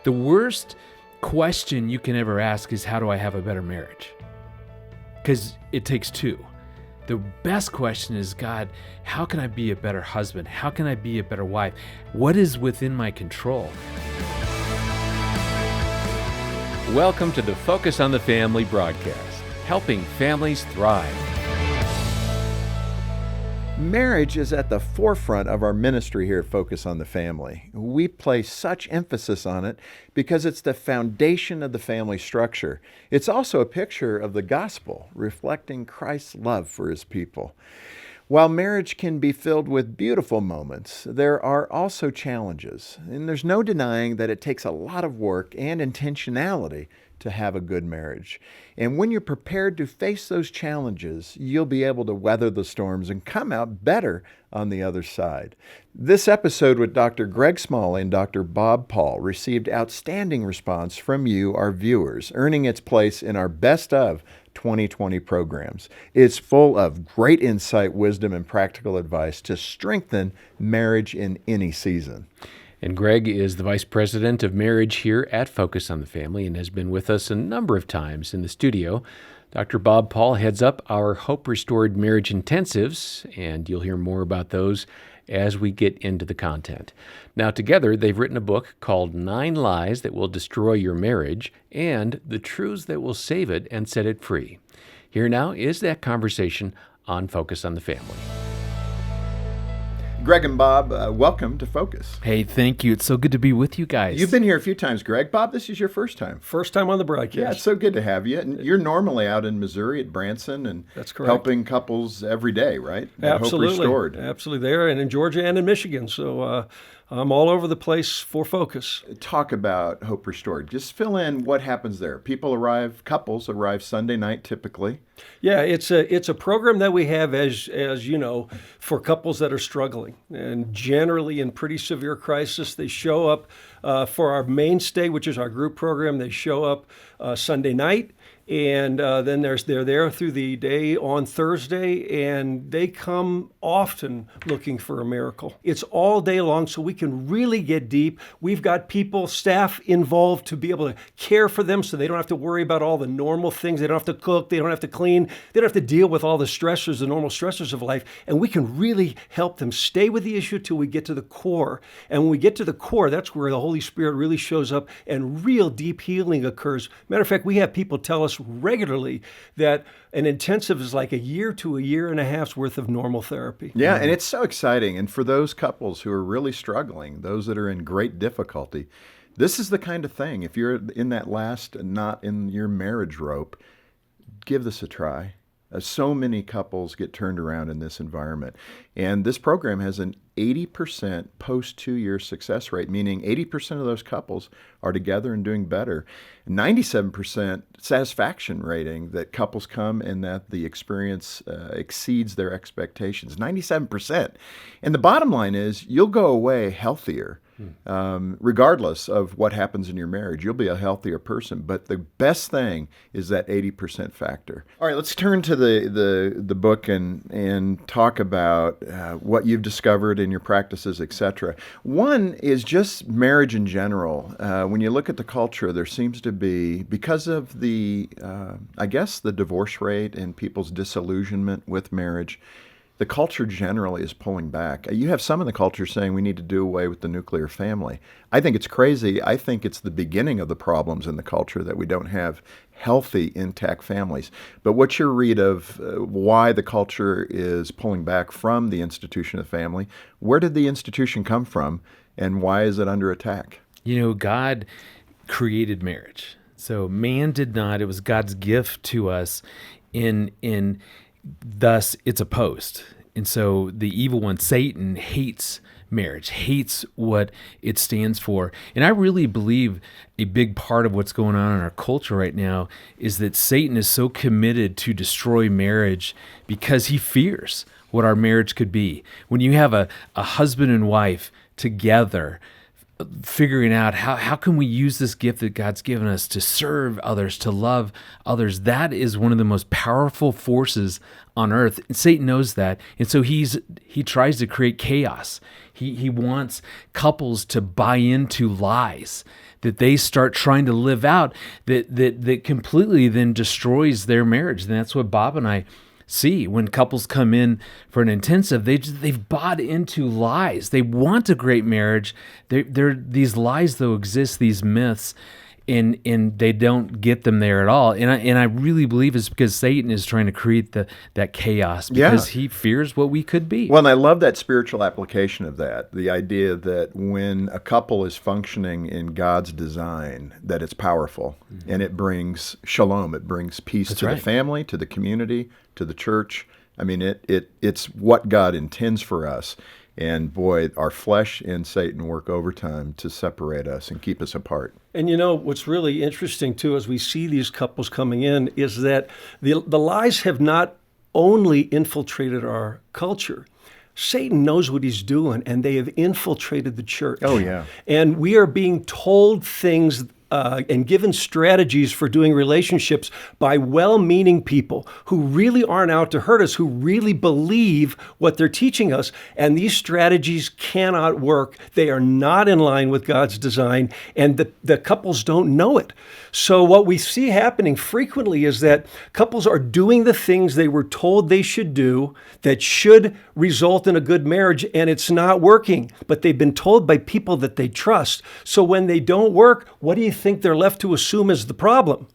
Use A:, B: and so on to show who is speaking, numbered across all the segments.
A: The worst question you can ever ask is, how do I have a better marriage? Because it takes two. The best question is, God, how can I be a better husband? How can I be a better wife? What is within my control?
B: Welcome to the Focus on the Family broadcast, helping families thrive.
C: Marriage is at the forefront of our ministry here at Focus on the Family. We place such emphasis on it because it's the foundation of the family structure. It's also a picture of the gospel, reflecting Christ's love for his people. While marriage can be filled with beautiful moments, there are also challenges, and there's no denying that it takes a lot of work and intentionality to have a good marriage. And when you're prepared to face those challenges, you'll be able to weather the storms and come out better on the other side. This episode with Dr. Greg Smalley and Dr. Bob Paul received outstanding response from you, our viewers, earning its place in our Best of 2020 programs. It's full of great insight, wisdom, and practical advice to strengthen marriage in any season.
B: And Greg is the Vice President of Marriage here at Focus on the Family and has been with us a number of times in the studio. Dr. Bob Paul heads up our Hope Restored Marriage Intensives, and you'll hear more about those as we get into the content. Now, together, they've written a book called 9 Lies That Will Destroy Your Marriage and The Truths That Will Save It and Set It Free. Here now is that conversation on Focus on the Family.
C: Greg and Bob, welcome to Focus.
A: Hey, thank you. It's so good to be with you guys.
C: You've been here a few times, Greg. Bob, this is your first time.
D: First time on the broadcast.
C: Yeah, it's so good to have you. And you're normally out in Missouri at Branson and
D: That's correct.
C: helping couples every day, right? At
D: Absolutely.
C: Hope Restored.
D: Absolutely there, and in Georgia and in Michigan. So I'm all over the place for Focus.
C: Talk about Hope Restored. Just fill in what happens there. Couples arrive Sunday night typically.
D: Yeah, it's a program that we have, as you know, for couples that are struggling and generally in pretty severe crisis. They show up for our mainstay, which is our group program. They show up Sunday night. And then they're there through the day on Thursday, and they come often looking for a miracle. It's all day long, so we can really get deep. We've got staff involved to be able to care for them so they don't have to worry about all the normal things. They don't have to cook, they don't have to clean, they don't have to deal with all the stressors, the normal stressors of life. And we can really help them stay with the issue till we get to the core. And when we get to the core, that's where the Holy Spirit really shows up and real deep healing occurs. Matter of fact, we have people tell us regularly that an intensive is like a year to a year and a half's worth of normal therapy.
C: Yeah, and it's so exciting. And for those couples who are really struggling, those that are in great difficulty, this is the kind of thing. If you're in that last knot in your marriage rope, give this a try. So many couples get turned around in this environment. And this program has an 80% post 2-year success rate, meaning 80% of those couples are together and doing better. 97% satisfaction rating that couples come and that the experience exceeds their expectations. 97%. And the bottom line is you'll go away healthier. Regardless of what happens in your marriage, you'll be a healthier person. But the best thing is that 80% factor. All right, let's turn to the book and talk about what you've discovered in your practices, etc. One is just marriage in general. When you look at the culture, there seems to be, because of the divorce rate and people's disillusionment with marriage, the culture generally is pulling back. You have some in the culture saying we need to do away with the nuclear family. I think it's crazy. I think it's the beginning of the problems in the culture that we don't have healthy, intact families. But what's your read of why the culture is pulling back from the institution of family? Where did the institution come from, and why is it under attack?
A: You know, God created marriage. So man did not. It was God's gift to us thus it's opposed. And so the evil one, Satan, hates marriage, hates what it stands for. And I really believe a big part of what's going on in our culture right now is that Satan is so committed to destroy marriage because he fears what our marriage could be. When you have a husband and wife together, figuring out how can we use this gift that God's given us to serve others, to love others. That is one of the most powerful forces on earth. And Satan knows that. And so he tries to create chaos. He wants couples to buy into lies that they start trying to live out that completely then destroys their marriage. And that's what Bob and I see when couples come in for an intensive. They've bought into lies. They want a great marriage. These lies though exist, these myths, and they don't get them there at all. And I really believe it's because Satan is trying to create that chaos because he fears what we could be.
C: Well, and I love that spiritual application of that. The idea that when a couple is functioning in God's design, that it's powerful and it brings shalom. It brings peace to the family, to the community, to the church. I mean, it's what God intends for us. And boy, our flesh and Satan work overtime to separate us and keep us apart.
D: And you know, what's really interesting too, as we see these couples coming in, is that the lies have not only infiltrated our culture. Satan knows what he's doing, and they have infiltrated the church.
C: Oh, yeah.
D: And we are being told things and given strategies for doing relationships by well-meaning people who really aren't out to hurt us, who really believe what they're teaching us. And these strategies cannot work. They are not in line with God's design, and the couples don't know it. So what we see happening frequently is that couples are doing the things they were told they should do that should result in a good marriage, and it's not working. But they've been told by people that they trust. So when they don't work, what do you think they're left to assume is the problem?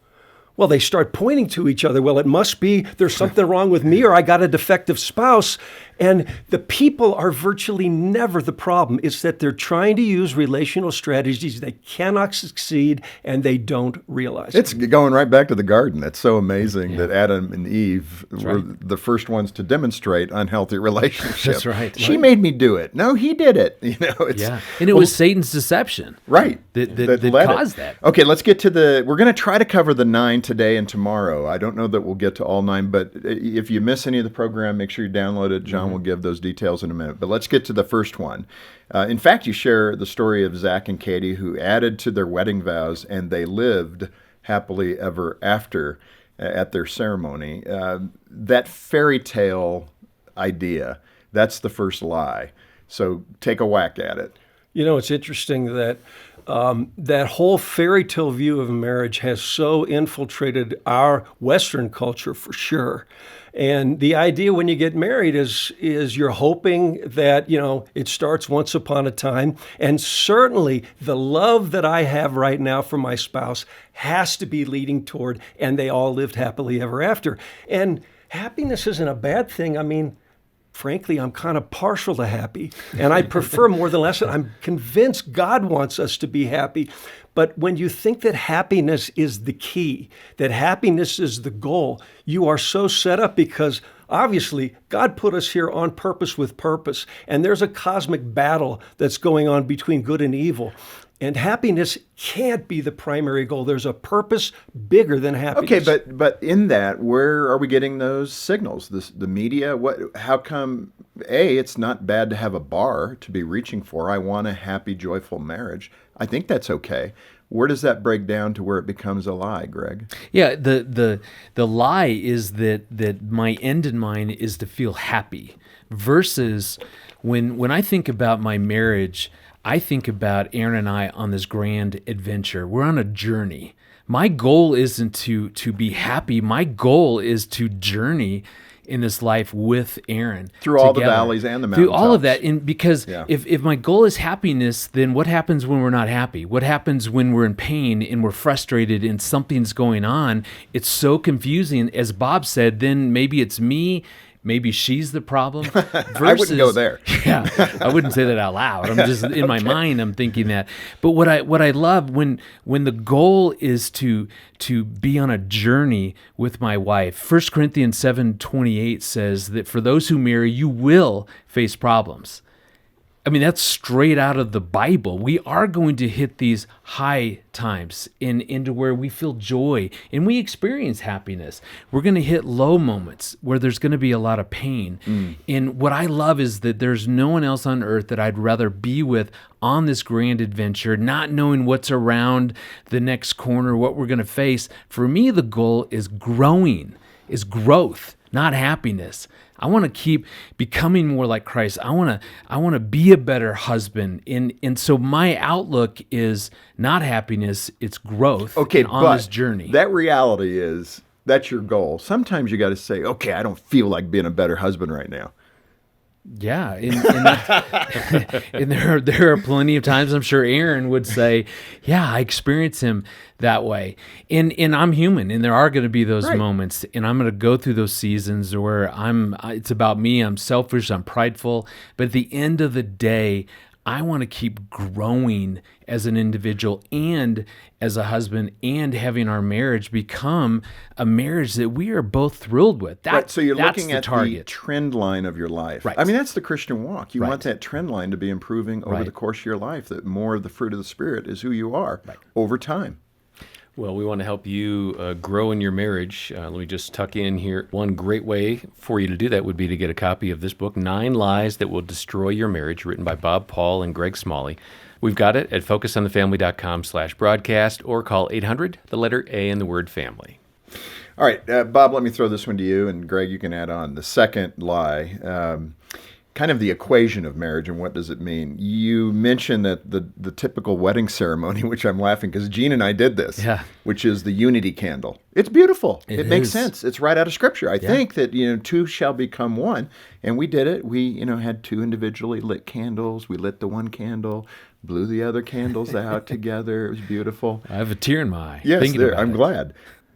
D: Well, they start pointing to each other. Well, it must be there's something wrong with me, or I got a defective spouse. And the people are virtually never the problem. It's that they're trying to use relational strategies. They cannot succeed, and they don't realize
C: It's
D: it.
C: going right back to the garden. It's so amazing that Adam and Eve were the first ones to demonstrate unhealthy relationships.
A: That's right.
C: She made me do it. No, he did it.
A: And it was Satan's deception.
C: Right.
A: That
C: led
A: caused
C: it.
A: that.
C: Okay, let's get to we're going to try to cover the 9 today and tomorrow. I don't know that we'll get to all 9, but if you miss any of the program, make sure you download it. John will give those details in a minute. But let's get to the first one. In fact, you share the story of Zach and Katie, who added to their wedding vows, and they lived happily ever after at their ceremony. That fairy tale idea, that's the first lie. So take a whack at it.
D: You know, it's interesting that that whole fairy tale view of marriage has so infiltrated our Western culture for sure. And the idea when you get married is you're hoping that, it starts once upon a time. And certainly the love that I have right now for my spouse has to be leading toward, and they all lived happily ever after. And happiness isn't a bad thing. I mean, frankly, I'm kind of partial to happy, and I prefer more than less. I'm convinced God wants us to be happy. But when you think that happiness is the key, that happiness is the goal, you are so set up because obviously God put us here on purpose with purpose. And there's a cosmic battle that's going on between good and evil. And happiness can't be the primary goal. There's a purpose bigger than happiness.
C: Okay, but in that, where are we getting those signals? The media? How come, it's not bad to have a bar to be reaching for. I want a happy, joyful marriage. I think that's okay. Where does that break down to where it becomes a lie, Greg?
A: Yeah, the lie is that my end in mind is to feel happy, versus when I think about my marriage, I think about Aaron and I on this grand adventure. We're on a journey. My goal isn't to be happy. My goal is to journey in this life with Aaron.
C: Through all the valleys and the mountains.
A: Through all of that. And because if my goal is happiness, then what happens when we're not happy? What happens when we're in pain and we're frustrated and something's going on? It's so confusing. As Bob said, then maybe it's me. Maybe she's the problem.
C: I wouldn't go there.
A: Yeah, I wouldn't say that out loud. I'm just in my mind. I'm thinking that. But what I love when the goal is to be on a journey with my wife. 1 Corinthians 7:28 says that for those who marry, you will face problems. I mean, that's straight out of the Bible. We are going to hit these high times into where we feel joy and we experience happiness. We're going to hit low moments where there's going to be a lot of pain. And what I love is that there's no one else on earth that I'd rather be with on this grand adventure, not knowing what's around the next corner, what we're going to face. For me, the goal is growth, not happiness. I want to keep becoming more like Christ. I want to be a better husband. And so my outlook is not happiness, it's growth on this journey.
C: That reality is that's your goal. Sometimes you got to say, okay, I don't feel like being a better husband right now.
A: Yeah, and there are plenty of times I'm sure Aaron would say, yeah, I experience him that way. And I'm human, and there are going to be those moments, and I'm going to go through those seasons where it's about me, I'm selfish, I'm prideful, but at the end of the day, I want to keep growing as an individual and as a husband, and having our marriage become a marriage that we are both thrilled with.
C: So you're looking at the trend line of your life.
A: Right.
C: I mean, that's the Christian walk. You want that trend line to be improving over the course of your life, that more of the fruit of the Spirit is who you are over time.
B: Well, we want to help you grow in your marriage. Let me just tuck in here. One great way for you to do that would be to get a copy of this book, 9 Lies That Will Destroy Your Marriage, written by Bob Paul and Greg Smalley. We've got it at focusonthefamily.com/broadcast, or call 800, the letter A and the word family.
C: All right, Bob, let me throw this one to you, and Greg, you can add on. The second lie, kind of the equation of marriage, and what does it mean? You mentioned that the typical wedding ceremony, which I'm laughing because Gene and I did this, which is the unity candle. It's beautiful. It makes sense. It's right out of Scripture. I think that, two shall become one, and we did it. We, had 2 individually lit candles. We lit the one candle, blew the other candles out together. It was beautiful.
A: I have a tear in my eye.
C: Yes, I'm glad.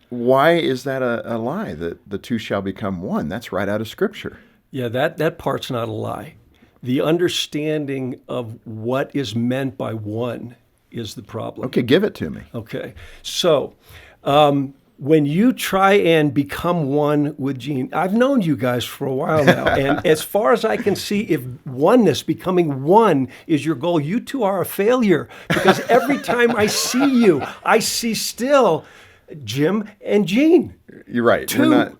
C: Why is that a lie, that the 2 shall become one? That's right out of Scripture.
D: Yeah, that part's not a lie. The understanding of what is meant by one is the problem.
C: Okay, give it to me.
D: Okay. So when you try and become one with Gene, I've known you guys for a while now, and as far as I can see, if oneness, becoming one, is your goal, you two are a failure, because every time I see you, I see still Jim and Gene.
C: You're right.
D: 2.
C: We're not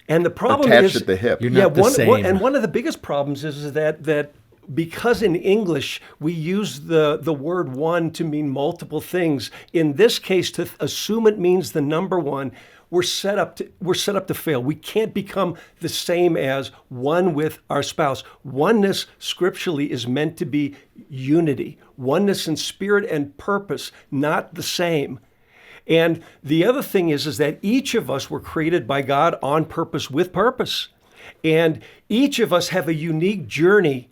D: and the problem
C: attached
D: is
C: at the hip.
A: You're not the same.
D: And one of the biggest problems is that because in English we use the word one to mean multiple things. In this case, to assume it means the number one, we're set up to fail. We can't become the same as one with our spouse. Oneness scripturally is meant to be unity. Oneness in spirit and purpose, not the same. And the other thing is that each of us were created by God on purpose, with purpose. And each of us have a unique journey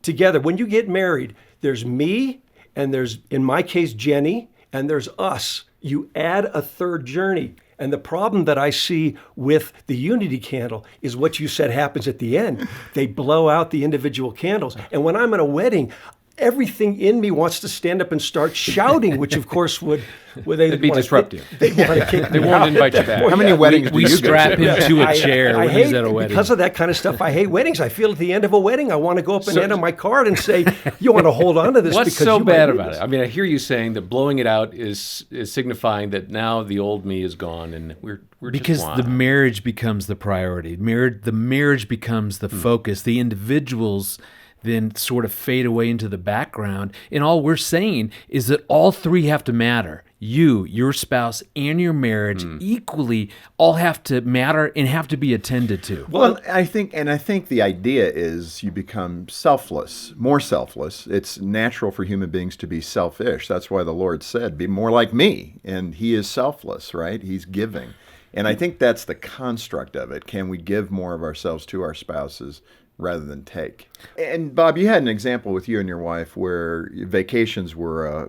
D: together. When you get married, there's me, and there's, in my case, Jenny, and there's us. You add a third journey. And the problem that I see with the unity candle is what you said happens at the end. They blow out the individual candles. And when I'm at a wedding, everything in me wants to stand up and start shouting, which of course would
B: It'd be disruptive.
D: They want to kick
B: They
D: me
B: won't
D: out.
B: invite you back.
C: How many weddings do
A: We
C: you
A: strap
C: go to?
A: him to a chair when he's at a wedding.
D: Because of that kind of stuff, I hate weddings. I feel at the end of a wedding, I want to go up and hand him my card and say, you want to hold on to this.
B: What's
D: because
B: so
D: you might
B: bad
D: need
B: about
D: this.
B: it? I mean, I hear you saying that blowing it out is signifying that now the old me is gone, and we're
A: because
B: just
A: the
B: one.
A: marriage becomes the priority. The marriage becomes the focus. The individuals then sort of fade away into the background. And all we're saying is that all 3 have to matter. You, your spouse, and your marriage equally all have to matter and have to be attended to.
C: Well, I think the idea is you become selfless, more selfless. It's natural for human beings to be selfish. That's why the Lord said, be more like me. And He is selfless, right? He's giving. And I think that's the construct of it. Can we give more of ourselves to our spouses rather than take? And Bob, you had an example with you and your wife where vacations were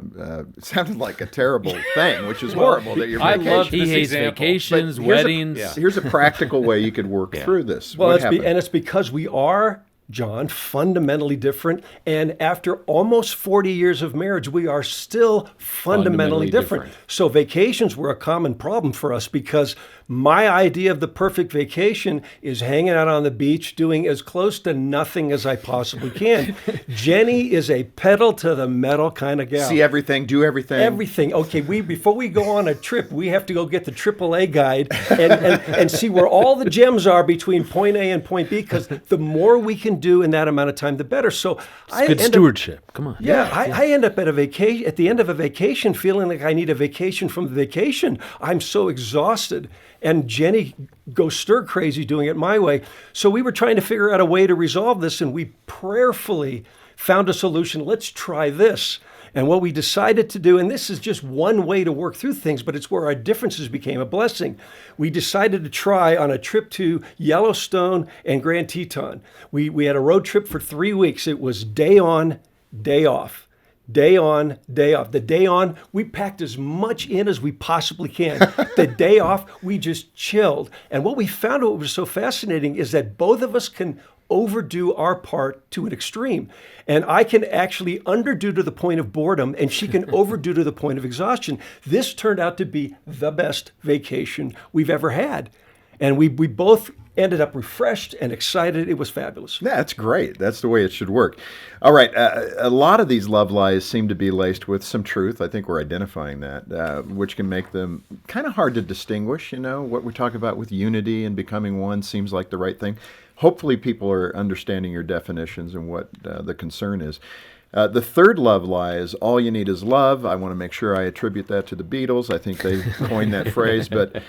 C: sounded like a terrible thing, which is horrible that your
B: I
C: vacation.
B: love
A: He
B: this
A: hates
B: example.
A: vacations,
C: But here's
A: weddings.
C: Here's a practical way you could work through this.
D: Well,
C: What happened?
D: it's because we are, John, fundamentally different. And after almost 40 years of marriage, we are still fundamentally different. So vacations were a common problem for us because my idea of the perfect vacation is hanging out on the beach, doing as close to nothing as I possibly can. Jenny is a pedal to the metal kind of gal.
C: See everything, do everything.
D: Everything. Okay, before we go on a trip, we have to go get the AAA guide and see where all the gems are between point A and point B, because the more we can do in that amount of time, the better. So
A: It's good stewardship. Come on.
D: I end up at the end of a vacation feeling like I need a vacation from the vacation. I'm so exhausted. And Jenny goes stir crazy doing it my way. So we were trying to figure out a way to resolve this, and we prayerfully found a solution. Let's try this. And what we decided to do, and this is just one way to work through things, but it's where our differences became a blessing. We decided to try on a trip to Yellowstone and Grand Teton. We had a road trip for 3 weeks. It was day on, day off. Day on, day off. The day on, we packed as much in as we possibly can. The day off, we just chilled. And what we found, what was so fascinating, is that both of us can overdo our part to an extreme. And I can actually underdo to the point of boredom, and she can overdo to the point of exhaustion. This turned out to be the best vacation we've ever had. And we both ended up refreshed and excited. It was fabulous.
C: Yeah, that's great. That's the way it should work. All right. A lot of these love lies seem to be laced with some truth. I think we're identifying that, which can make them kind of hard to distinguish. You know, what we talk about with unity and becoming one seems like the right thing. Hopefully people are understanding your definitions and what the concern is. The third love lie is all you need is love. I want to make sure I attribute that to the Beatles. I think they coined that phrase. But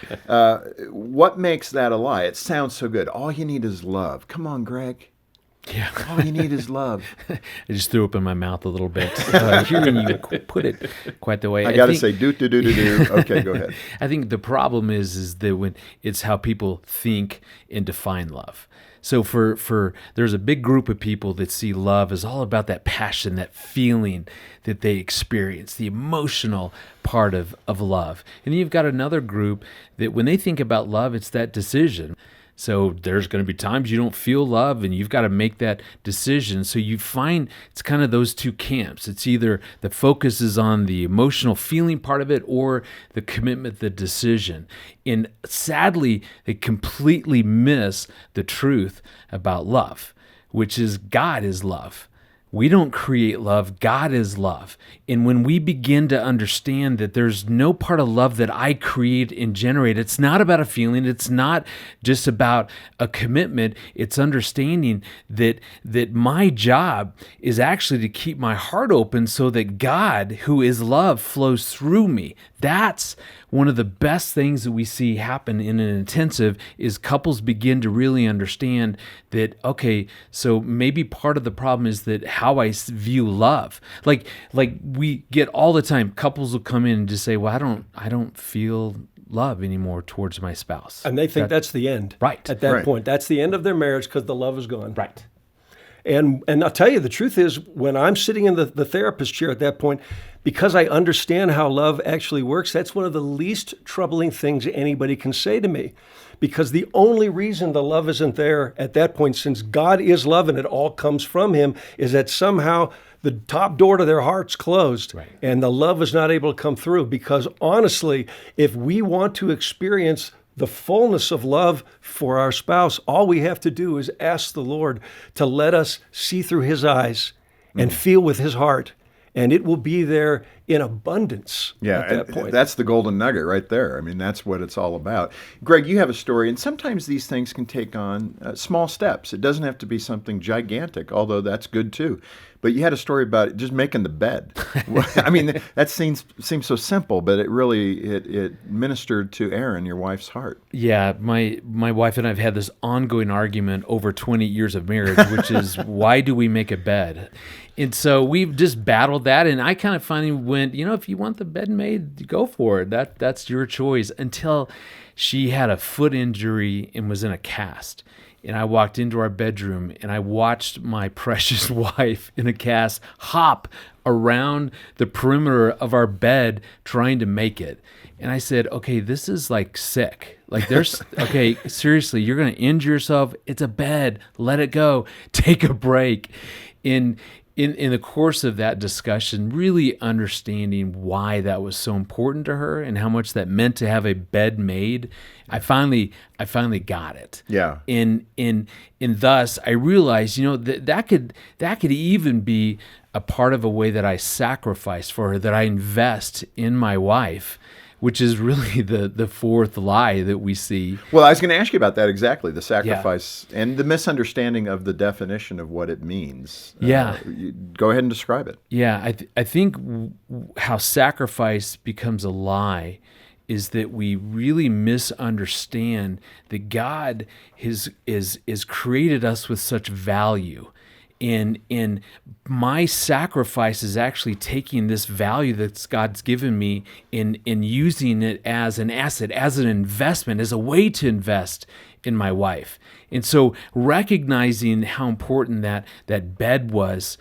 C: what makes that a lie? It sounds so good. All you need is love. Come on, Greg.
A: Yeah.
C: All you need is love.
A: I just threw up in my mouth a little bit. Hearing you put it quite the way.
C: I got to say, do. Okay, go ahead.
A: I think the problem is that when it's how people think and define love. So for there's a big group of people that see love as all about that passion, that feeling that they experience, the emotional part of love. And then you've got another group that when they think about love, it's that decision. So there's going to be times you don't feel love and you've got to make that decision. So you find it's kind of those two camps. It's either the focus is on the emotional feeling part of it or the commitment, the decision. And sadly, they completely miss the truth about love, which is God is love. We don't create love. God is love. And when we begin to understand that there's no part of love that I create and generate, it's not about a feeling. It's not just about a commitment. It's understanding that my job is actually to keep my heart open so that God, who is love, flows through me. That's one of the best things that we see happen in an intensive is couples begin to really understand that, okay, so maybe part of the problem is that how I view love. Like we get all the time, couples will come in and just say, well, I don't feel love anymore towards my spouse.
D: And they think that's the end.
A: Right.
D: At that point. That's the end of their marriage because the love is gone.
A: Right.
D: And I'll tell you, the truth is, when I'm sitting in the therapist chair at that point, because I understand how love actually works, that's one of the least troubling things anybody can say to me. Because the only reason the love isn't there at that point, since God is love and it all comes from him, is that somehow the top door to their heart's closed.
A: Right.
D: And the love is not able to come through. Because honestly, if we want to experience the fullness of love for our spouse, all we have to do is ask the Lord to let us see through his eyes and feel with his heart. And it will be there in abundance at that point.
C: That's the golden nugget right there. I mean, that's what it's all about. Greg, you have a story, and sometimes these things can take on small steps. It doesn't have to be something gigantic, although that's good too. But you had a story about just making the bed. I mean, that seems so simple, but it really it ministered to Erin, your wife's heart.
A: Yeah, my wife and I have had this ongoing argument over 20 years of marriage, which is why do we make a bed? And so we've just battled that, and I kind of finally went, if you want the bed made, go for it. That's your choice. Until she had a foot injury and was in a cast. And I walked into our bedroom and I watched my precious wife in a cast hop around the perimeter of our bed trying to make it. And I said, okay, this is like sick. Like okay, seriously, you're going to injure yourself. It's a bed. Let it go. Take a break. In the course of that discussion, really understanding why that was so important to her and how much that meant to have a bed made, I finally got it.
C: Yeah.
A: And thus I realized, that could even be a part of a way that I sacrifice for her, that I invest in my wife, which is really the fourth lie that we see.
C: Well, I was going to ask you about that exactly, the sacrifice and the misunderstanding of the definition of what it means.
A: Yeah.
C: Go ahead and describe it.
A: Yeah, I think how sacrifice becomes a lie is that we really misunderstand that God is created us with such value. And my sacrifice is actually taking this value that God's given me and using it as an asset, as an investment, as a way to invest in my wife. And so recognizing how important that bed was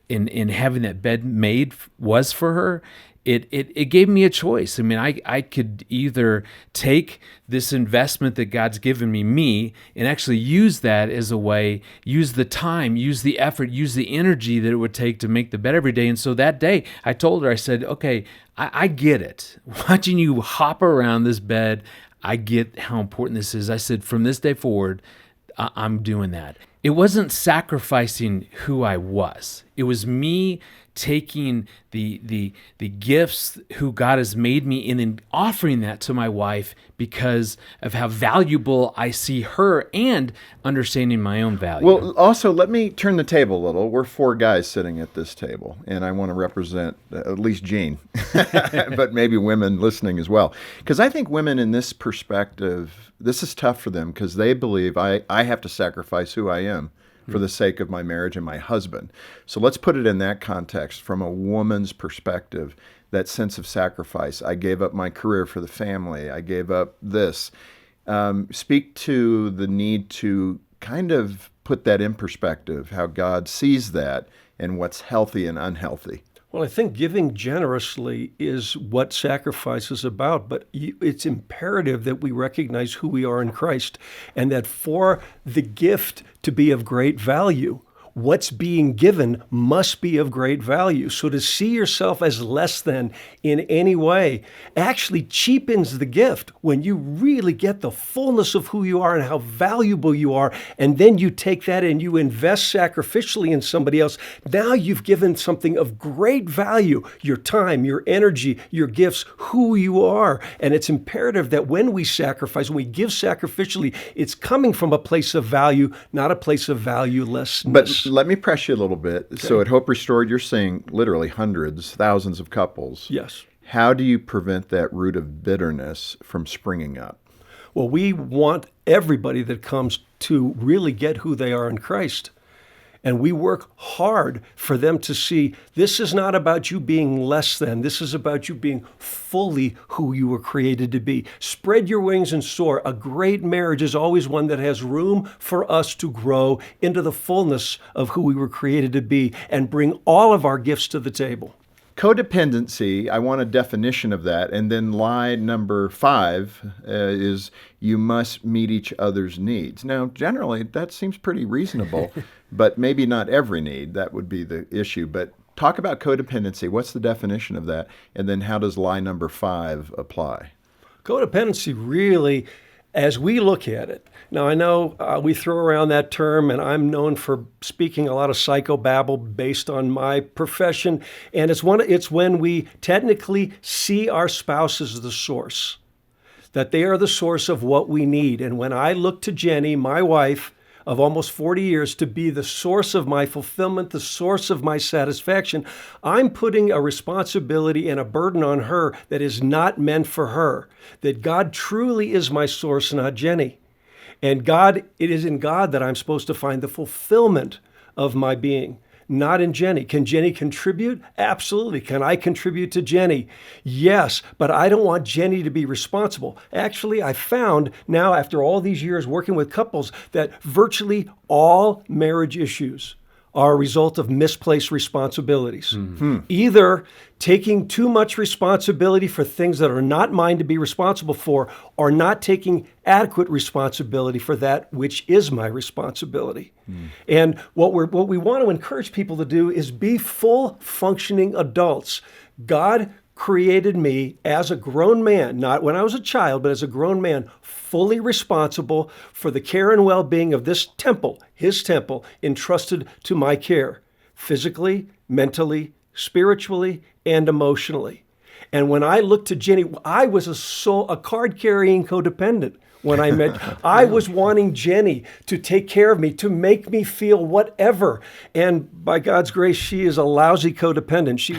A: in having that bed made was for her, it gave me a choice. I mean, I could either take this investment that God's given me, and actually use that as a way, use the time, use the effort, use the energy that it would take to make the bed every day. And so that day, I told her, I said, okay, I get it. Watching you hop around this bed, I get how important this is. I said, from this day forward, I'm doing that. It wasn't sacrificing who I was. It was me taking the gifts who God has made me in and offering that to my wife because of how valuable I see her and understanding my own value.
C: Well, also, let me turn the table a little. We're four guys sitting at this table, and I want to represent at least Gene, but maybe women listening as well. Because I think women in this perspective, this is tough for them because they believe I have to sacrifice who I am for the sake of my marriage and my husband. So let's put it in that context from a woman's perspective, that sense of sacrifice. I gave up my career for the family. I gave up this. Speak to the need to kind of put that in perspective, how God sees that and what's healthy and unhealthy.
D: Well, I think giving generously is what sacrifice is about, but it's imperative that we recognize who we are in Christ and that for the gift to be of great value, what's being given must be of great value. So to see yourself as less than in any way actually cheapens the gift when you really get the fullness of who you are and how valuable you are. And then you take that and you invest sacrificially in somebody else. Now you've given something of great value, your time, your energy, your gifts, who you are. And it's imperative that when we sacrifice, when we give sacrificially, it's coming from a place of value, not a place of valuelessness.
C: But let me press you a little bit. Okay. So at Hope Restored, you're seeing literally hundreds, thousands of couples.
D: Yes.
C: How do you prevent that root of bitterness from springing up?
D: Well, we want everybody that comes to really get who they are in Christ. And we work hard for them to see this is not about you being less than. This is about you being fully who you were created to be. Spread your wings and soar. A great marriage is always one that has room for us to grow into the fullness of who we were created to be and bring all of our gifts to the table.
C: Codependency, I want a definition of that. And then lie number 5 is you must meet each other's needs. Now, generally, that seems pretty reasonable, but maybe not every need. That would be the issue. But talk about codependency. What's the definition of that? And then how does lie number 5 apply?
D: Codependency really, as we look at it, now I know we throw around that term, and I'm known for speaking a lot of psychobabble based on my profession, and it's when we technically see our spouse as the source, that they are the source of what we need. And when I look to Jenny, my wife of almost 40 years, to be the source of my fulfillment, the source of my satisfaction, I'm putting a responsibility and a burden on her that is not meant for her, that God truly is my source, not Jenny. And it is in God that I'm supposed to find the fulfillment of my being, not in Jenny. Can Jenny contribute? Absolutely. Can I contribute to Jenny? Yes, but I don't want Jenny to be responsible. Actually, I found now, after all these years working with couples, that virtually all marriage issues are a result of misplaced responsibilities. Either taking too much responsibility for things that are not mine to be responsible for, or not taking adequate responsibility for that which is my responsibility. And what we want to encourage people to do is be full functioning adults. God created me as a grown man, not when I was a child, but as a grown man, fully responsible for the care and well-being of this temple, his temple, entrusted to my care, physically, mentally, spiritually, and emotionally. And when I looked to Jenny, I was a card-carrying codependent. When I met, I was wanting Jenny to take care of me, to make me feel whatever. And by God's grace, she is a lousy codependent. She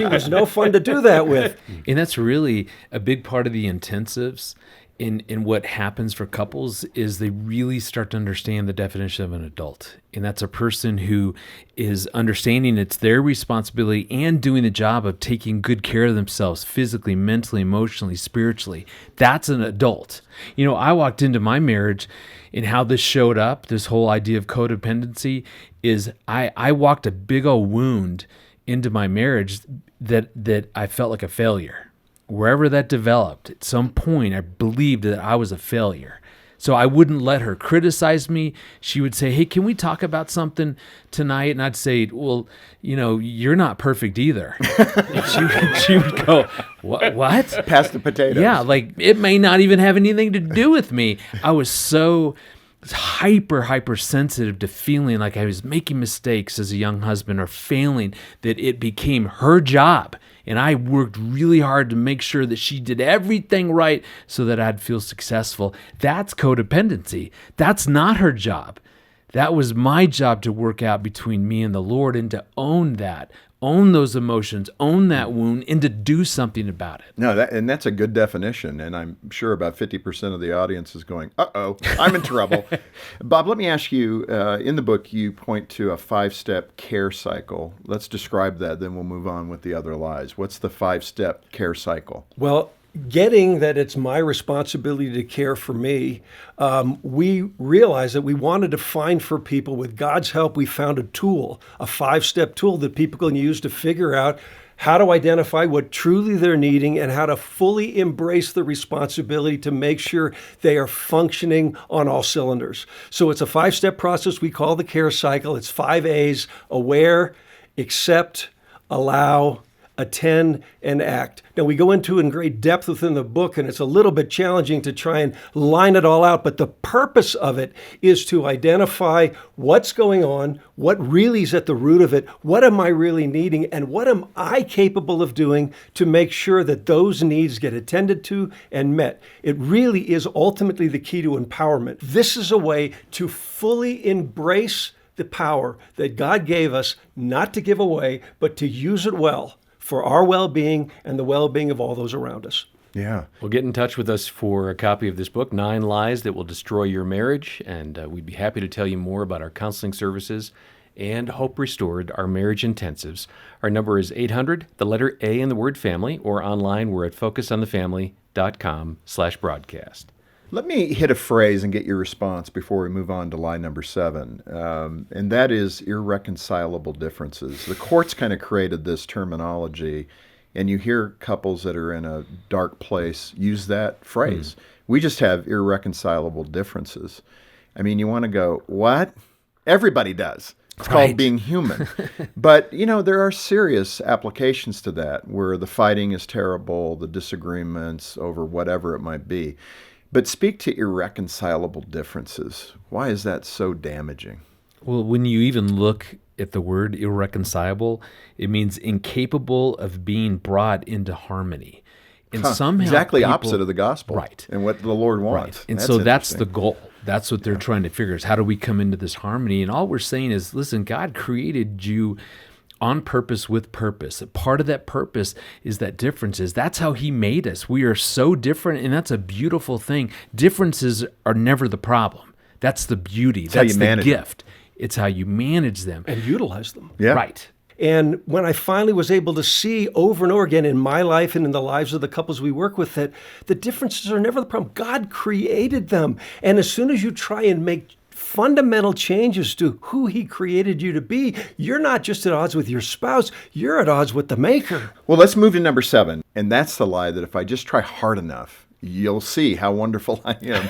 D: was no fun to do that with.
A: And that's really a big part of the intensives. In what happens for couples is they really start to understand the definition of an adult. And that's a person who is understanding it's their responsibility and doing the job of taking good care of themselves physically, mentally, emotionally, spiritually. That's an adult. I walked into my marriage and how this showed up, this whole idea of codependency, is I walked a big old wound into my marriage that I felt like a failure. Wherever that developed, at some point, I believed that I was a failure. So I wouldn't let her criticize me. She would say, hey, can we talk about something tonight? And I'd say, well, you're not perfect either. And she would go, what?
C: Pass the potatoes.
A: Yeah, like it may not even have anything to do with me. I was so hyper sensitive to feeling like I was making mistakes as a young husband or failing, that it became her job. And I worked really hard to make sure that she did everything right so that I'd feel successful. That's codependency. That's not her job. That was my job to work out between me and the Lord, and to own that, own those emotions, own that wound, and to do something about it.
C: No, that's a good definition, and I'm sure about 50% of the audience is going, uh-oh, I'm in trouble. Bob, let me ask you, in the book you point to a 5-step care cycle. Let's describe that, then we'll move on with the other lies. What's the 5-step care cycle?
D: Well, getting that it's my responsibility to care for me, we realized that we wanted to find for people, with God's help, we found a tool, a 5-step tool that people can use to figure out how to identify what truly they're needing and how to fully embrace the responsibility to make sure they are functioning on all cylinders. So it's a 5-step process we call the care cycle. It's 5 A's: aware, accept, allow, attend, and act. Now, we go into it in great depth within the book, and it's a little bit challenging to try and line it all out, but the purpose of it is to identify what's going on, what really is at the root of it, what am I really needing, and what am I capable of doing to make sure that those needs get attended to and met. It really is ultimately the key to empowerment. This is a way to fully embrace the power that God gave us, not to give away, but to use it well for our well-being and the well-being of all those around us.
C: Yeah.
B: Well, get in touch with us for a copy of this book, 9 Lies That Will Destroy Your Marriage, and we'd be happy to tell you more about our counseling services and Hope Restored, our marriage intensives. Our number is 800, the letter A in the word family, or online we're at focusonthefamily.com/broadcast.
C: Let me hit a phrase and get your response before we move on to lie number 7, and that is irreconcilable differences. The courts kind of created this terminology, and you hear couples that are in a dark place use that phrase. We just have irreconcilable differences. I mean, you want to go, what? Everybody does. It's called being human. But, there are serious applications to that, where the fighting is terrible, the disagreements over whatever it might be. But speak to irreconcilable differences. Why is that so damaging?
A: Well, when you even look at the word irreconcilable, it means incapable of being brought into harmony. And somehow
C: exactly
A: people,
C: opposite of the gospel,
A: right?
C: And what the Lord wants.
A: Right. And so that's the goal. That's what they're trying to figure is, how do we come into this harmony? And all we're saying is, listen, God created you on purpose with purpose. A part of that purpose is that differences. That's how he made us. We are so different, and that's a beautiful thing. Differences are never the problem. That's the beauty. That's the gift. It's how you manage them.
D: And utilize them.
C: Yeah.
A: Right.
D: And when I finally was able to see over and over again in my life and in the lives of the couples we work with that the differences are never the problem. God created them. And as soon as you try and make fundamental changes to who he created you to be, you're not just at odds with your spouse, you're at odds with the maker.
C: Well, let's move to number 7. And that's the lie that if I just try hard enough, you'll see how wonderful I am.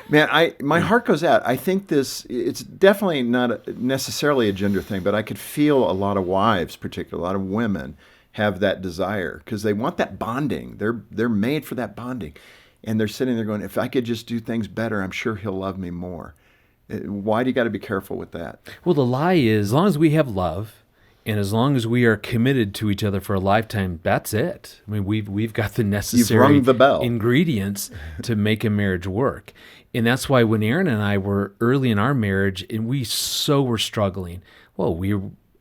C: Man, my heart goes out. I think it's definitely not necessarily a gender thing, but I could feel a lot of wives, particularly a lot of women, have that desire because they want that bonding. They're made for that bonding. And they're sitting there going, if I could just do things better, I'm sure he'll love me more. Why do you got to be careful with that?
A: Well, the lie is, as long as we have love And as long as we are committed to each other for a lifetime, that's it. I mean, we've got the necessary
C: rung the bell.
A: ingredients to make a marriage work. And that's why when Aaron and I were early in our marriage and we so were struggling, well,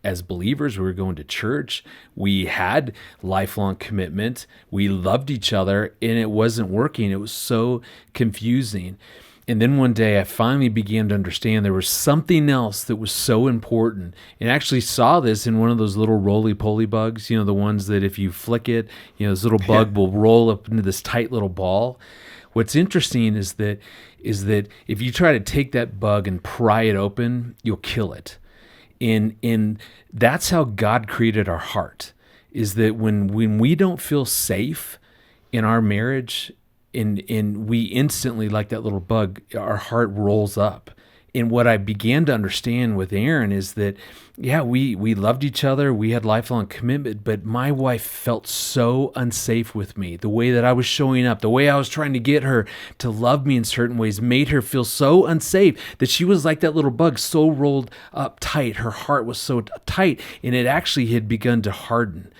A: as believers, we were going to church. We had lifelong commitment. We loved each other, and it wasn't working. It was so confusing. And then one day I finally began to understand there was something else that was so important. And I actually saw this in one of those little roly-poly bugs, the ones that if you flick it, this little bug will roll up into this tight little ball. What's interesting is that if you try to take that bug and pry it open, you'll kill it. And that's how God created our heart, is that when we don't feel safe in our marriage, and we instantly, like that little bug, our heart rolls up. And what I began to understand with Aaron is that, we loved each other, we had lifelong commitment, but my wife felt so unsafe with me. The way that I was showing up, the way I was trying to get her to love me in certain ways made her feel so unsafe that she was like that little bug, so rolled up tight. Her heart was so tight, and it actually had begun to harden.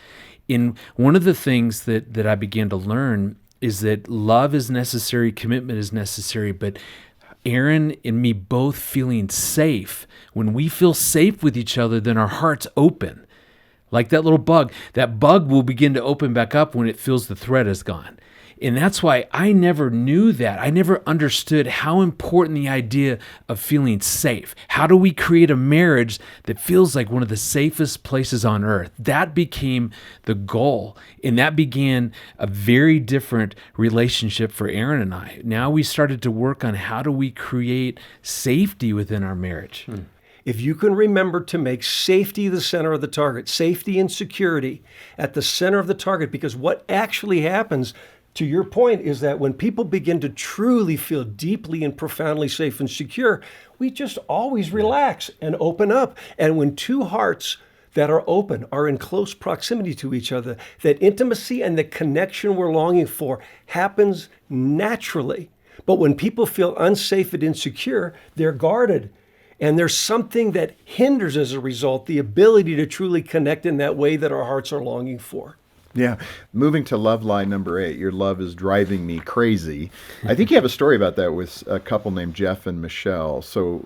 A: And one of the things that I began to learn is that love is necessary, commitment is necessary, but Aaron and me both feeling safe. When we feel safe with each other, then our hearts open. Like that little bug. That bug will begin to open back up when it feels the thread is gone. And that's why I never knew that. I never understood how important the idea of feeling safe. How do we create a marriage that feels like one of the safest places on earth? That became the goal. And that began a very different relationship for Aaron and I. Now we started to work on how do we create safety within our marriage.
D: If you can remember to make safety the center of the target, safety and security at the center of the target, because what actually happens, to your point, is that when people begin to truly feel deeply and profoundly safe and secure, we just always relax and open up. And when two hearts that are open are in close proximity to each other, that intimacy and the connection we're longing for happens naturally. But when people feel unsafe and insecure, they're guarded. And there's something that hinders, as a result, the ability to truly connect in that way that our hearts are longing for.
C: Yeah. Moving to love line number 8, your love is driving me crazy. I think you have a story about that with a couple named Jeff and Michelle. So,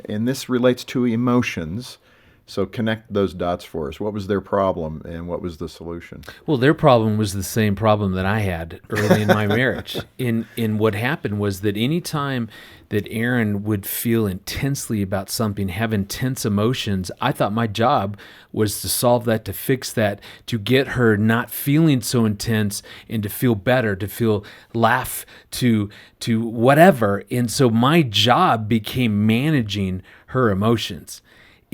C: and this relates to emotions. So connect those dots for us. What was their problem and what was the solution?
A: Well, their problem was the same problem that I had early in my marriage. In what happened was that any time that Aaron would feel intensely about something, have intense emotions, I thought my job was to solve that, to fix that, to get her not feeling so intense and to feel better, to laugh, to whatever. And so my job became managing her emotions.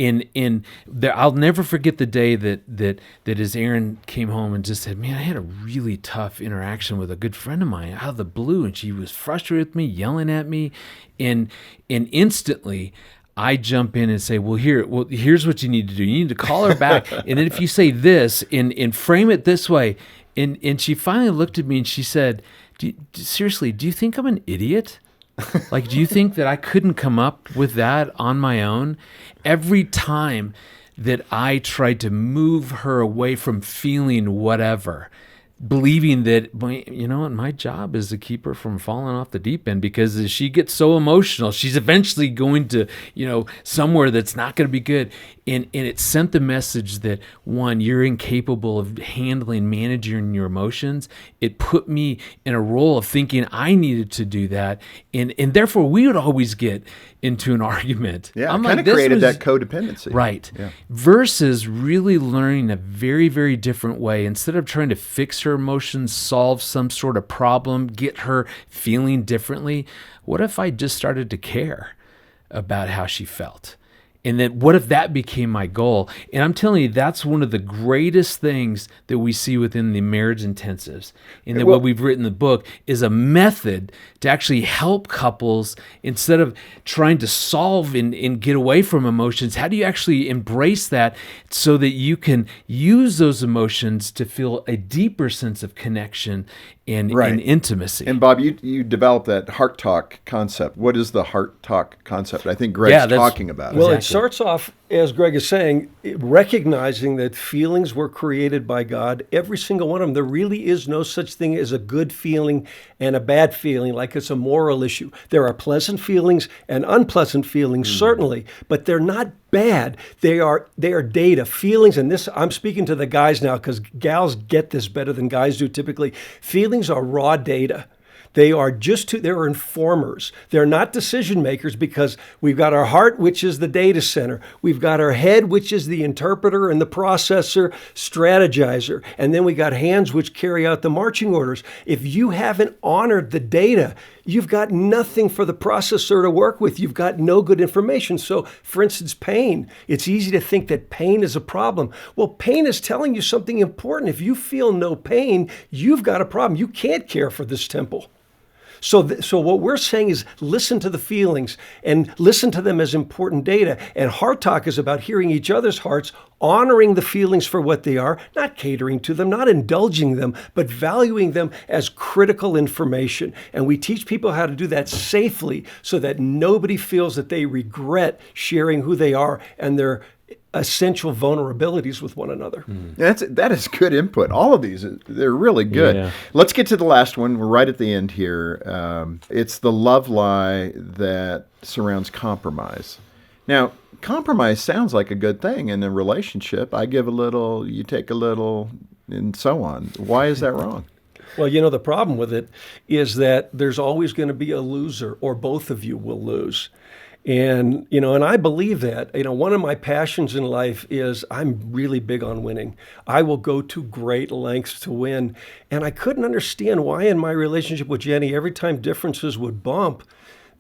A: I'll never forget the day that as Aaron came home and just said, "Man, I had a really tough interaction with a good friend of mine out of the blue, and she was frustrated with me, yelling at me," and instantly I jump in and say, here's what you need to do. You need to call her back, and then if you say this and frame it this way, and she finally looked at me and she said, "Seriously, do you think I'm an idiot? Like, do you think that I couldn't come up with that on my own?" Every time that I tried to move her away from feeling whatever, believing that, my job is to keep her from falling off the deep end, because as she gets so emotional, she's eventually going to, somewhere that's not going to be good. And it sent the message that, one, you're incapable of managing your emotions. It put me in a role of thinking I needed to do that. And therefore, we would always get into an argument.
C: Yeah, it kind of created that codependency.
A: Right.
C: Yeah.
A: Versus really learning a very, very different way. Instead of trying to fix her emotions, solve some sort of problem, get her feeling differently, what if I just started to care about how she felt? And then what if that became my goal? And I'm telling you, that's one of the greatest things that we see within the marriage intensives. And that what we've written in the book is a method to actually help couples, instead of trying to solve and get away from emotions. How do you actually embrace that so that you can use those emotions to feel a deeper sense of connection and intimacy?
C: And Bob, you developed that heart talk concept. What is the heart talk concept? I think Greg's talking about it.
D: Well, starts off, as Greg is saying, recognizing that feelings were created by God, every single one of them. There really is no such thing as a good feeling and a bad feeling, like it's a moral issue. There are pleasant feelings and unpleasant feelings, certainly, but they're not bad. They are data, feelings, and this, I'm speaking to the guys now because gals get this better than guys do typically. Feelings are raw data. They are they're informers. They're not decision makers because we've got our heart, which is the data center. We've got our head, which is the interpreter and the processor, strategizer. And then we got hands, which carry out the marching orders. If you haven't honored the data, you've got nothing for the processor to work with. You've got no good information. So, for instance, pain. It's easy to think that pain is a problem. Well, pain is telling you something important. If you feel no pain, you've got a problem. You can't care for this temple. So what we're saying is listen to the feelings and listen to them as important data. And Heart Talk is about hearing each other's hearts, honoring the feelings for what they are, not catering to them, not indulging them, but valuing them as critical information. And we teach people how to do that safely so that nobody feels that they regret sharing who they are and their essential vulnerabilities with one another.
C: That is good input. All of these, they're really good.
B: Yeah.
C: Let's get to the last one. We're right at the end here. It's the love lie that surrounds compromise. Now, compromise sounds like a good thing in a relationship. I give a little, you take a little, and so on. Why is that wrong?
D: Well, the problem with it is that there's always going to be a loser, or both of you will lose. And, and I believe that, one of my passions in life is I'm really big on winning. I will go to great lengths to win. And I couldn't understand why in my relationship with Jenny, every time differences would bump,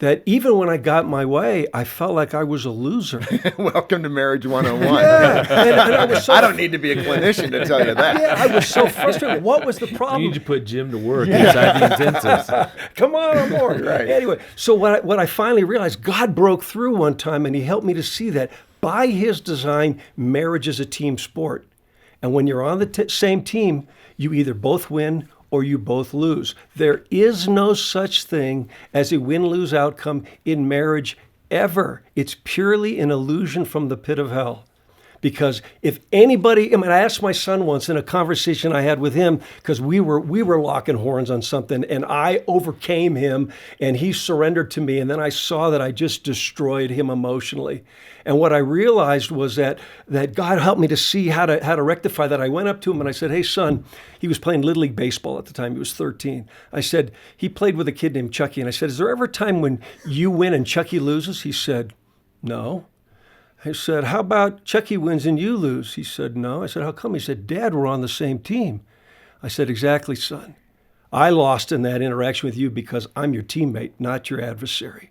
D: that even when I got my way, I felt like I was a loser.
C: Welcome to Marriage 101.
D: Yeah. And I was
C: I don't need to be a clinician to tell you that.
D: Yeah, I was so frustrated. What was the problem?
A: You need to put Jim to work inside the intensives.
D: Come on board.
C: Right.
D: Anyway, so what I finally realized, God broke through one time and he helped me to see that by his design, marriage is a team sport. And when you're on the same team, you either both win or you both lose. There is no such thing as a win-lose outcome in marriage ever. It's purely an illusion from the pit of hell. Because if anybody, I asked my son once in a conversation I had with him, because we were locking horns on something, and I overcame him, and he surrendered to me, and then I saw that I just destroyed him emotionally. And what I realized was that God helped me to see how to rectify that. I went up to him and I said, "Hey, son," he was playing Little League Baseball at the time. He was 13. I said, he played with a kid named Chucky, and I said, "Is there ever a time when you win and Chucky loses?" He said, "No." I said, "How about Chucky wins and you lose?" He said, "No." I said, "How come?" He said, "Dad, we're on the same team." I said, "Exactly, son. I lost in that interaction with you because I'm your teammate, not your adversary."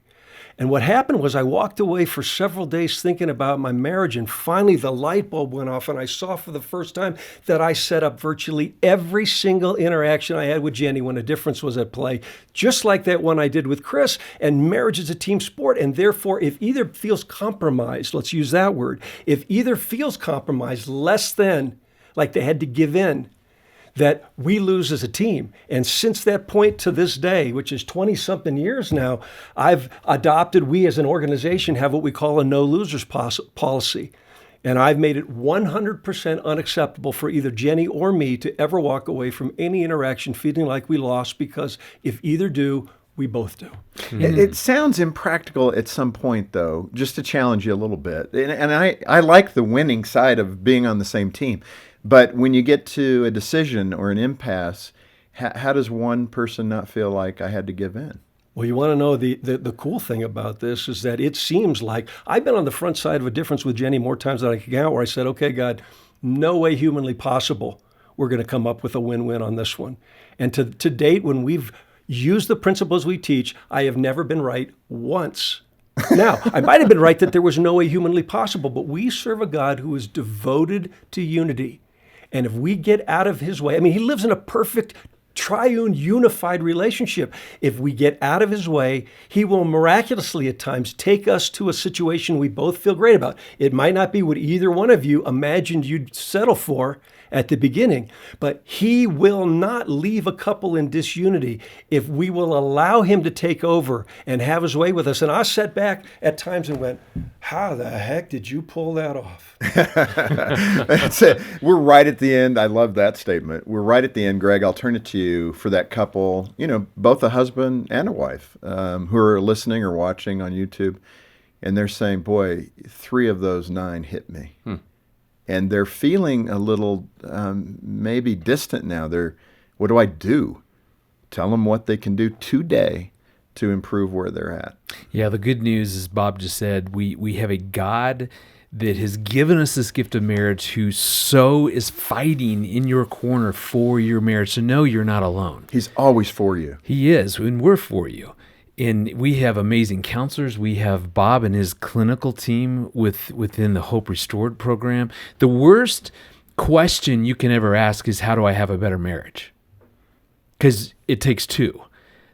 D: And what happened was I walked away for several days thinking about my marriage, and finally the light bulb went off, and I saw for the first time that I set up virtually every single interaction I had with Jenny when a difference was at play, just like that one I did with Chris. And marriage is a team sport, and therefore if either feels compromised, let's use that word, if either feels compromised less than, like they had to give in, that we lose as a team. And since that point to this day, which is 20-something years now, I've adopted, we as an organization have what we call a no losers policy. And I've made it 100% unacceptable for either Jenny or me to ever walk away from any interaction feeling like we lost, because if either do, we both do.
C: It sounds impractical at some point, though, just to challenge you a little bit. And I like the winning side of being on the same team. But when you get to a decision or an impasse, how does one person not feel like I had to give in?
D: Well, you want to know the cool thing about this is that it seems like I've been on the front side of a difference with Jenny more times than I can count, where I said, "Okay, God, no way humanly possible we're going to come up with a win-win on this one." And to date, when we've used the principles we teach, I have never been right once. Now, I might have been right that there was no way humanly possible, but we serve a God who is devoted to unity. And if we get out of his way, he lives in a perfect, triune, unified relationship. If we get out of his way, he will miraculously at times take us to a situation we both feel great about. It might not be what either one of you imagined you'd settle for, at the beginning. But he will not leave a couple in disunity if we will allow him to take over and have his way with us. And I sat back at times and went, how the heck did you pull that off?
C: That's it. We're right at the end. I love that statement. We're right at the end, Greg. I'll turn it to you for that couple, both a husband and a wife who are listening or watching on YouTube. And they're saying, boy, 3 of those 9 hit me. And they're feeling a little maybe distant now. What do I do? Tell them what they can do today to improve where they're at.
A: Yeah, the good news, as Bob just said, we have a God that has given us this gift of marriage who so is fighting in your corner for your marriage. So no, you're not alone.
C: He's always for you.
A: He is, and we're for you. And we have amazing counselors. We have Bob and his clinical team within the Hope Restored program. The worst question you can ever ask is, how do I have a better marriage? Because it takes 2.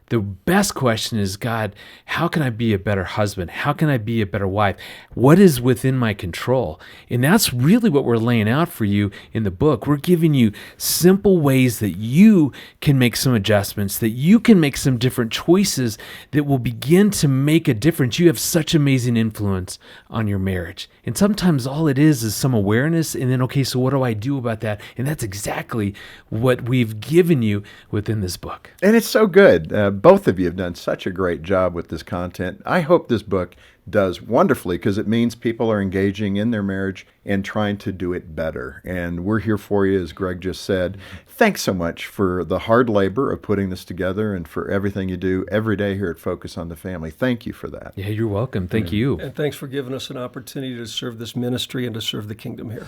A: The best question is, God, how can I be a better husband? How can I be a better wife? What is within my control? And that's really what we're laying out for you in the book. We're giving you simple ways that you can make some adjustments, that you can make some different choices that will begin to make a difference. You have such amazing influence on your marriage. And sometimes all it is some awareness, and then, okay, so what do I do about that? And that's exactly what we've given you within this book.
C: And it's so good. Both of you have done such a great job with this content. I hope this book does wonderfully because it means people are engaging in their marriage and trying to do it better. And we're here for you, as Greg just said. Thanks so much for the hard labor of putting this together and for everything you do every day here at Focus on the Family. Thank you for that.
A: Yeah, you're welcome. Thank you.
D: And thanks for giving us an opportunity to serve this ministry and to serve the kingdom here.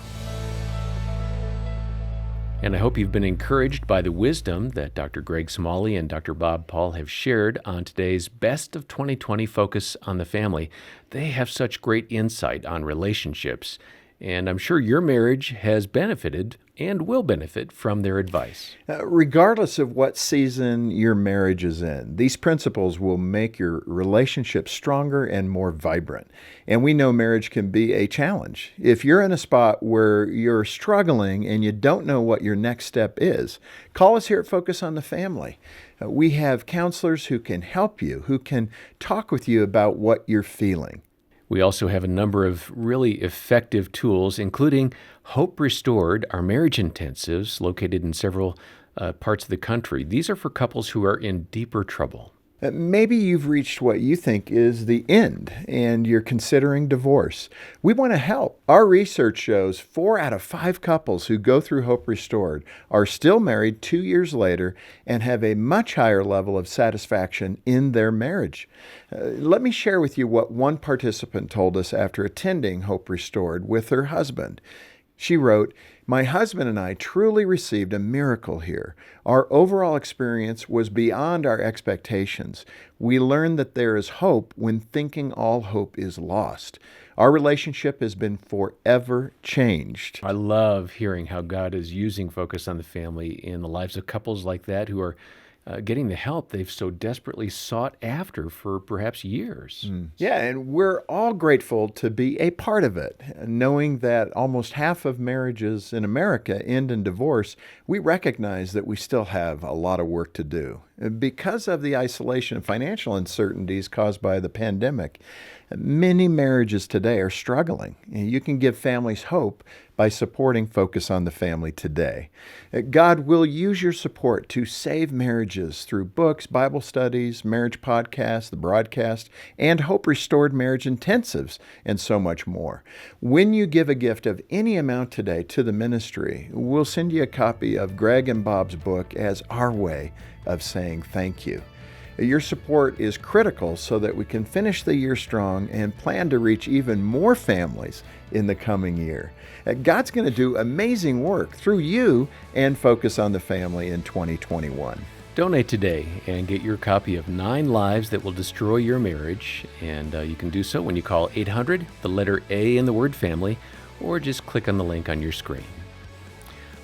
B: And I hope you've been encouraged by the wisdom that Dr. Greg Smalley and Dr. Bob Paul have shared on today's Best of 2020 Focus on the Family. They have such great insight on relationships, and I'm sure your marriage has benefited and will benefit from their advice.
C: Regardless of what season your marriage is in, these principles will make your relationship stronger and more vibrant. And we know marriage can be a challenge. If you're in a spot where you're struggling and you don't know what your next step is, call us here at Focus on the Family. We have counselors who can help you, who can talk with you about what you're feeling.
B: We also have a number of really effective tools, including Hope Restored, our marriage intensives located in several parts of the country. These are for couples who are in deeper trouble.
C: Maybe you've reached what you think is the end and you're considering divorce. We want to help. Our research shows 4 out of 5 couples who go through Hope Restored are still married 2 years later and have a much higher level of satisfaction in their marriage. Let me share with you what one participant told us after attending Hope Restored with her husband. She wrote, "My husband and I truly received a miracle here. Our overall experience was beyond our expectations. We learned that there is hope when thinking all hope is lost. Our relationship has been forever changed."
B: I love hearing how God is using Focus on the Family in the lives of couples like that who are getting the help they've so desperately sought after for perhaps years.
C: Yeah, and we're all grateful to be a part of it. Knowing that almost half of marriages in America end in divorce, we recognize that we still have a lot of work to do. Because of the isolation and financial uncertainties caused by the pandemic, many marriages today are struggling. You can give families hope by supporting Focus on the Family today. God will use your support to save marriages through books, Bible studies, marriage podcasts, the broadcast, and Hope Restored marriage intensives, and so much more. When you give a gift of any amount today to the ministry, we'll send you a copy of Greg and Bob's book as our way of saying thank you. Your support is critical so that we can finish the year strong and plan to reach even more families in the coming year. God's going to do amazing work through you and Focus on the Family in 2021.
B: Donate today and get your copy of 9 Lives That Will Destroy Your Marriage. And you can do so when you call 800, the letter A in the word family, or just click on the link on your screen.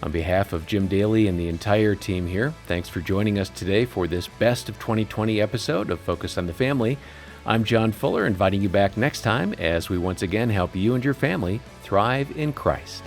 B: On behalf of Jim Daly and the entire team here, thanks for joining us today for this Best of 2020 episode of Focus on the Family. I'm John Fuller, inviting you back next time as we once again help you and your family thrive in Christ.